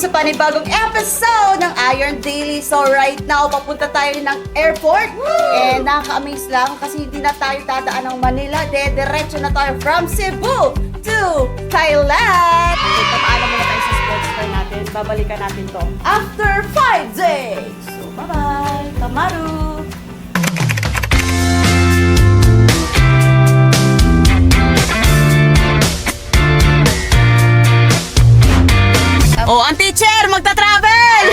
sa panibagong episode ng Iron Daily. So right now, papunta tayo ng airport. And nakaka-amaze lang kasi hindi na tayo dadaan ng Manila. Diretso na tayo from Cebu to Thailand. Okay, papaala muna tayo sa sports car natin. Babalikan natin to after 5 days. So bye-bye. Kamaru! Oh, ang teacher! Magta-travel!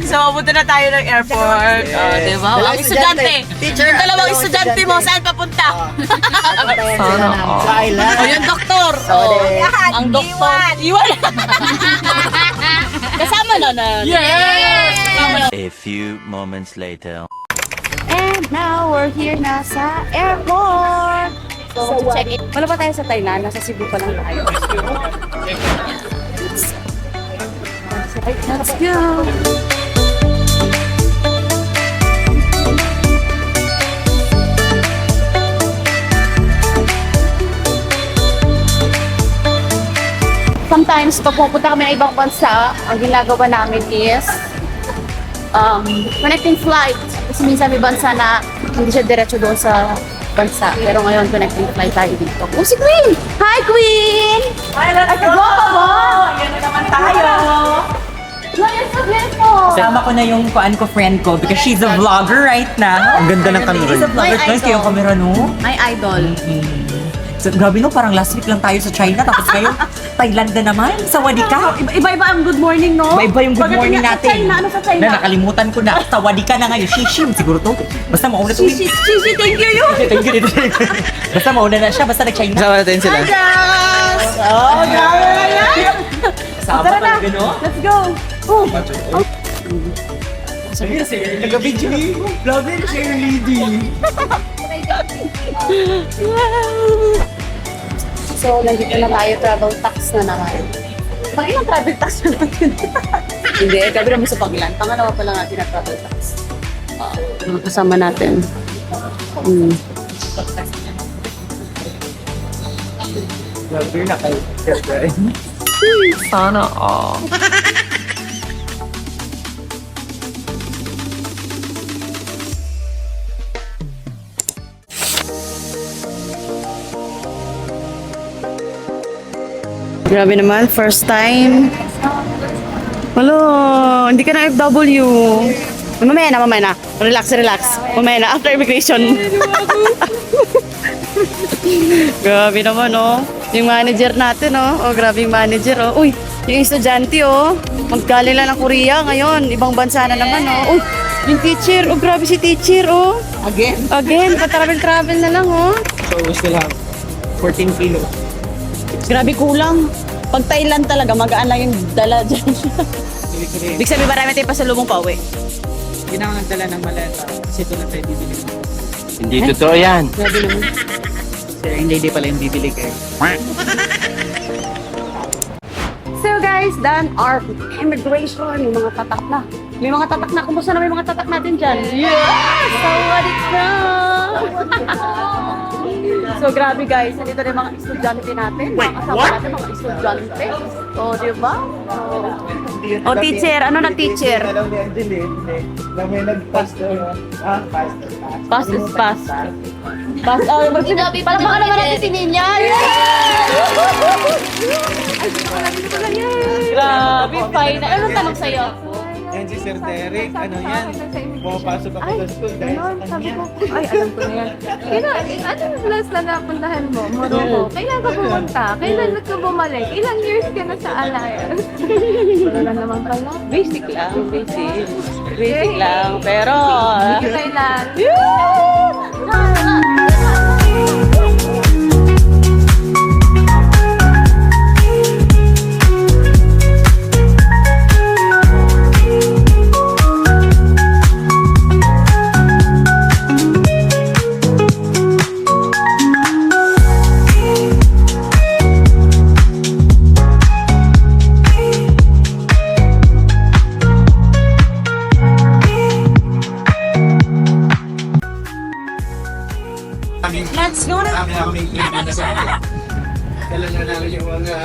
So, pupunta na tayo ng airport. Oh, diba? Ang estudyante. Teacher, Yung dalawang estudyante mo, saan papunta? Sa island. Oh, yung doktor. Oh, ang doktor. Iwan. Kasama na. Yes! A few moments later. And now, we're here na sa airport. So, check it. Wala pa tayo sa Thailand. Nasa Cebu pa lang tayo. Let's go! Sometimes, pag pupunta kami ng ibang bansa, ang ginagawa namin is connecting flight. Kasi minsan may bansa na hindi siya diretso doon sa bansa. Pero ngayon, connecting flight tayo dito. Oh, si Queen! Hi, Queen! Hi, let's go! Yan na naman tayo! Kasama ko na yung friend ko because she's a vlogger right now. Ang ganda ng camera. She's a vlogger. My Guys, kayo yung idol. camera, no? My idol. So, grabe no, parang last week lang tayo sa China tapos ngayon, Thailand na naman. Sawadee ka. Iba-iba ang good morning, no? Iba yung good morning Pagdating natin. Sa China, ano sa China? Na nakalimutan ko na. Sawadee ka na ngayon. Shishim, siguro to. Basta mauna to. Shishi, thank you yun! Thank you. Basta mauna na siya. Basta nag-China. Kasama natin sila. Hi, guys! Oh, grabe na yan! Kasama Tara na, talaga, no? let's go! Oh. Sabi na sa'yo, nag-video. Vlogger na sa'yo, lady. So, nandito na tayo, travel tax na naman. Pangilang travel tax na natin? Hindi, gabi naman sa Panglan. Pangalawa pa lang natin na travel tax. Mga kasama natin. Vlogger na kayo. Sana all. Grabe naman, first time. Hello, hindi ka na FW. Mamaya na. Relax. Mamaya na, after immigration. Grabe naman, oh. Yung manager natin, oh. Oh, grabe yung manager, oh. Uy, yung estudyante, oh. Maggaling lang ng Korea ngayon. Ibang bansa na naman, oh. Uy, yung teacher. Oh, grabe si teacher, oh. Again, pa-travel na lang, oh. So we still have 14 kilos. Grabe kulang. Pag Thailand talaga, magaan lang yung dala dyan. Ibig sabihin, marami tayong pasalubong pa uwi. Hindi na ako nagdala ng maleta kasi ito na tayo bibili. Hindi totoo yan. Grabe naman. Sir, hindi pala yung bibili kayo. So guys, done our immigration. May mga tatak na. Kumusta na may mga tatak natin dyan? Yes! Sawadee ka! So grabe guys, nandito na yung mga estudyante natin. Mga kasama natin, mga estudyante. O, di ba? O, teacher. Ano na teacher? Alam ni Angel may nag-pass daw. Pass. Pass is pass. Pass. Oh, palamakan naman natin si Ninya. Grabe, fine. Anong tanong sa'yo? Yan si Sir Derek, ano yan? Pumapasok ako sa school dahil sa kanya. Ay, alam ko na yan. Ano yung last na napuntahan mo? Morocco. Kailan ka pumunta? Kailan ka bumalik? Ilang years ka na sa Alliance? Wala naman pala. Basic lang. Basic lang. Pero, Thailand. let's go na. Dala na namin yung mga...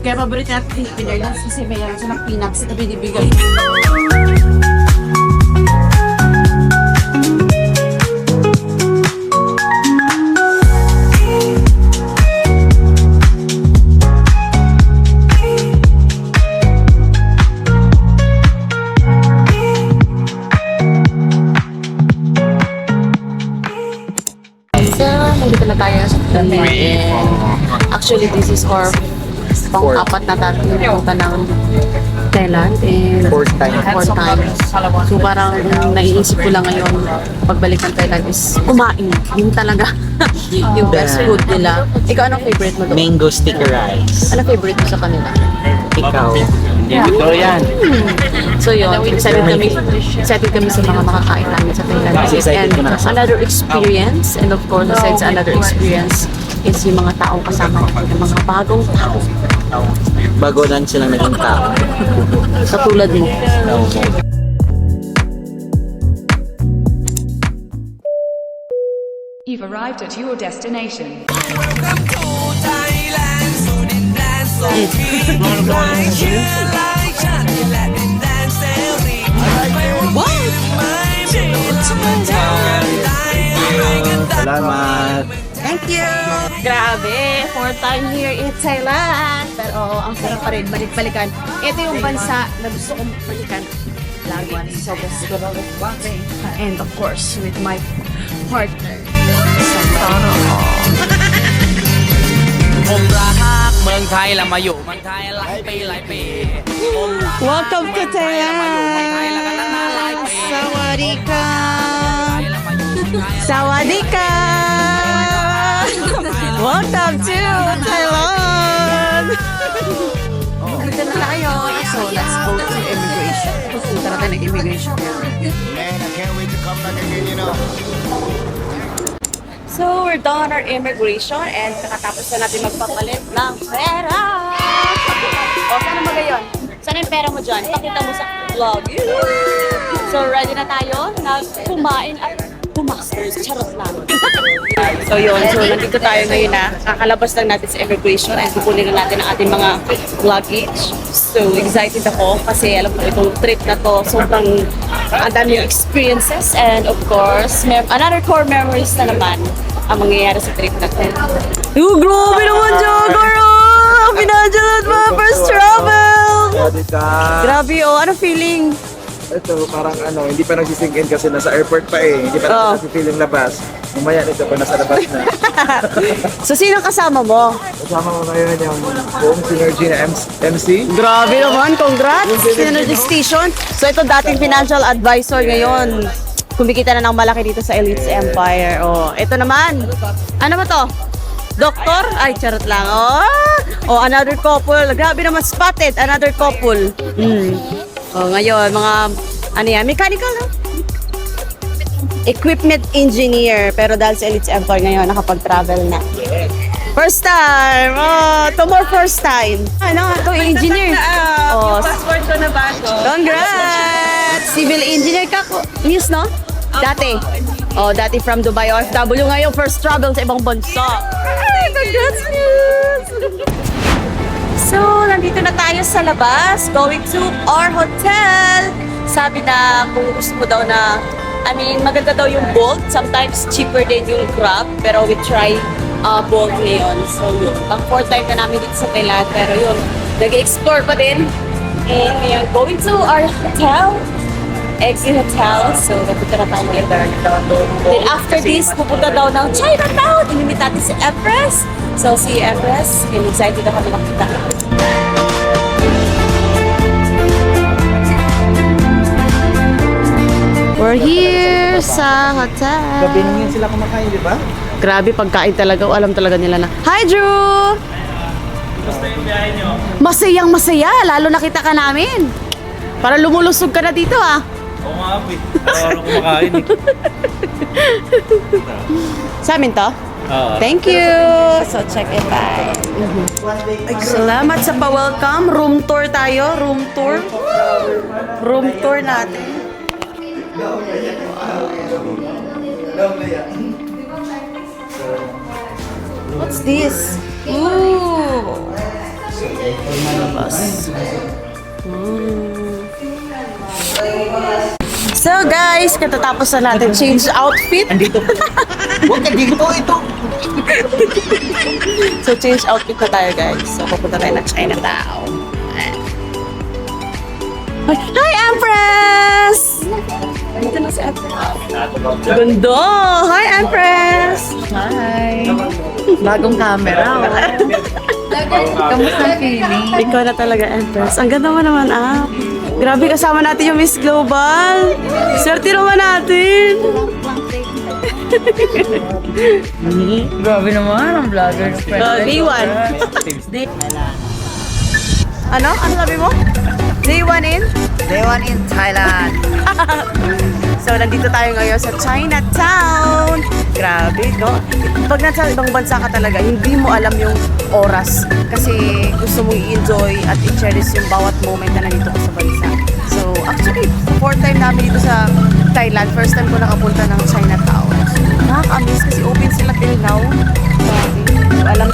Kaya paborito natin Philippine Airlines kasi may silang peanuts na binibigay. So, nandito na tayo sa Thailand. And actually, this is our pang-apat na punta ng Thailand. And Fourth time. Fourth time. So, parang naiisip ko lang ngayon, pagbalik ng Thailand is kumain. Yun talaga. Yung best food nila. Ikaw, anong favorite mo doon? Mango sticker rice. Anong favorite mo sa kanila? Ikaw. Hindi totoo yan. So yun, excited kami sa mga makakain namin sa Thailand. Excited ko na And kasi. another experience, and of course, besides another experience, is yung mga taong kasama natin, yung mga bagong tao. Bago lang silang naging tao. Katulad mo. You've arrived at your destination. Salamat. Thank you! Grabe, fourth time here in Thailand. Pero ang sarap pa rin, balik-balikan. Ito yung bansa na gusto kong balikan. Lagi. Sobrang siguro with and of course, with my partner. ผมรักเมืองไทยแล้วมาอยู่เมืองไทยหลายปีหลายปีผมรัก Welcome to เมืองไทยแล้วมาอยู่เมืองไทยแล้วก็นานๆหลายปี Sawadika! แล้วมาอยู่เมืองไทย Sawadika! Welcome to Thailand! Dito na tayo. So, let's go to immigration. Pupunta natin ng immigration. So, we're done our immigration and nakatapos na natin magpapalit ng pera. O, saan naman ngayon? Saan yung pera mo dyan? Pakita mo sa vlog. So, ready na tayo na kumain at kumasters. Charot lang. So, yun. So, nandito tayo ngayon na. Kakalabas lang natin sa immigration and kukunin na natin ang ating mga luggage. So, excited ako kasi alam ko itong trip na to sobrang ang dami yung experiences and of course, another core memories na naman ang mangyayari sa trip na to. Oh, grabe naman dyan, Garo! Pinadyalan mo first travel! Grabe, oh. Anong feeling? Ito, parang ano, hindi pa nagsisink in kasi nasa airport pa eh. Hindi pa nagsising labas. Mamaya nito pa nasa labas na. So, sino kasama mo? Kasama ko ngayon yung buong synergy na MC. Grabe naman, congrats! Synergy Station. So ito dating financial advisor ngayon. Kumikita na ng malaki dito sa Elites Empire. Oh, ito naman. Ano ba to? Doktor? Ay, charot lang. Oh, another couple. Grabe naman, spotted. Another couple. Oh, ngayon, mga, ano yan, mechanical, no? Equipment engineer. Pero dahil sa Elites Empire ngayon, nakapag-travel na. First time! Oh, to more first time. Ano, ito engineer. Oh, passport ko na bago. Congrats! Civil engineer ka ko. News, no? Dati. Oh, dati from Dubai OFW. Ngayon, first travel sa ibang bansa. Congrats, news! So, nandito na tayo sa labas. Going to our hotel. Sabi na kung gusto mo daw na, I mean, maganda daw yung Bolt. Sometimes cheaper din yung Grab. Pero we try Bolt ngayon. So, ang fourth time na namin dito sa Thailand. Pero yun, nag-explore pa din. And ngayon, going to our hotel. Exit Hotel. So, napunta na tayo ngayon. Then after this, pupunta daw ng Chinatown. Inimit natin si Everest. So, si Everest, excited ako na makita. We're here sa hotel. Gabi na sila kumakain, di ba? Grabe, pagkain talaga. Alam talaga nila na. Hi, Drew! Basta yung biyahe nyo? Masayang masaya. Lalo nakita ka namin. Para lumulusog ka na dito, ah. Oo nga, Abi. Araw kumakain eh. Sa amin to? Thank you! So, check it out. Salamat sa pa-welcome. Room tour tayo. Room tour. Room tour natin. What's this? Ooh. So guys, katatapos na natin change outfit. Andito. Huwag ka dito, ito. So change outfit na tayo guys. So pupunta tayo ng Chinatown. Hi Empress! Dito na si Empress. Ganda! Hi Empress! Hi! Bagong camera. Kamusta ang feeling? Ikaw na talaga Empress. Ang ganda mo naman Grabe kasama natin yung Miss Global. Swerte naman natin. Grabe naman ang vlogger. Day 1. Ano? Ano sabi mo? Day 1 in? Day 1 in Thailand. So, nandito tayo ngayon sa Chinatown. Grabe, no? Pag nasa ibang bansa ka talaga, hindi mo alam yung oras. Kasi gusto mong i-enjoy at i-cherish yung bawat moment na nandito ka sa bansa. So, actually, 4th time namin dito sa Thailand. First time ko nakapunta ng Chinatown. Nakaka-amaze kasi open sila till now. Grabe. So, alam